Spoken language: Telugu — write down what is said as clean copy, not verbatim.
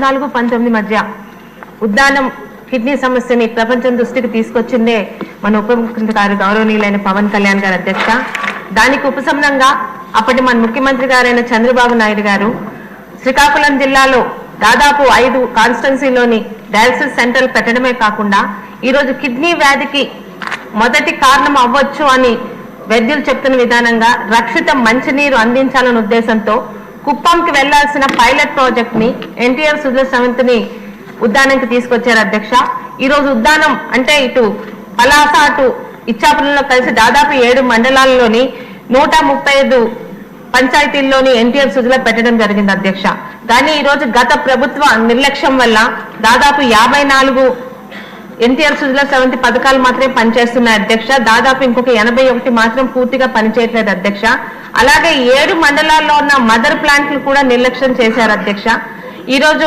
14-19 మధ్య ఉద్దానం కిడ్నీ సమస్యని ప్రపంచం దృష్టికి తీసుకొచ్చిందే మన ఉప ముఖ్యమంత్రి గారు గౌరవనీయులైన పవన్ కళ్యాణ్ గారు అధ్యక్ష. దానికి ఉపశమనంగా అప్పటి మన ముఖ్యమంత్రి గారైన చంద్రబాబు నాయుడు గారు శ్రీకాకుళం జిల్లాలో దాదాపు 5 కాన్స్టిట్యున్సీలోని డయాలసిస్ సెంటర్లు పెట్టడమే కాకుండా ఈరోజు కిడ్నీ వ్యాధికి మొదటి కారణం అవ్వచ్చు అని వైద్యులు చెప్తున్న విధానంగా రక్షిత మంచినీరు అందించాలనే ఉద్దేశంతో కుప్పంకి వెళ్లాల్సిన పైలట్ ప్రాజెక్ట్ ని ఎన్టీఆర్ సుజల సమితిని ఉద్దానంకి తీసుకొచ్చారు అధ్యక్ష. ఈ రోజు ఉద్దానం అంటే ఇటు పలాస అటు ఇచ్చాపురంలో కలిసి దాదాపు 7 మండలాల్లోని 135 పంచాయతీల్లోని ఎన్టీఆర్ సుజల పెట్టడం జరిగింది అధ్యక్ష. కానీ ఈ రోజు గత ప్రభుత్వ నిర్లక్ష్యం వల్ల దాదాపు 54 ఎన్టీఆర్ సుజల సమితి పథకాలు మాత్రమే పనిచేస్తున్నాయి అధ్యక్ష. దాదాపు ఇంకొక 81 మాత్రం పూర్తిగా పనిచేయట్లేదు అధ్యక్ష. అలాగే 7 మండలాల్లో ఉన్న మదర్ ప్లాంట్లు కూడా నిర్లక్ష్యం చేశారు అధ్యక్ష. ఈ రోజు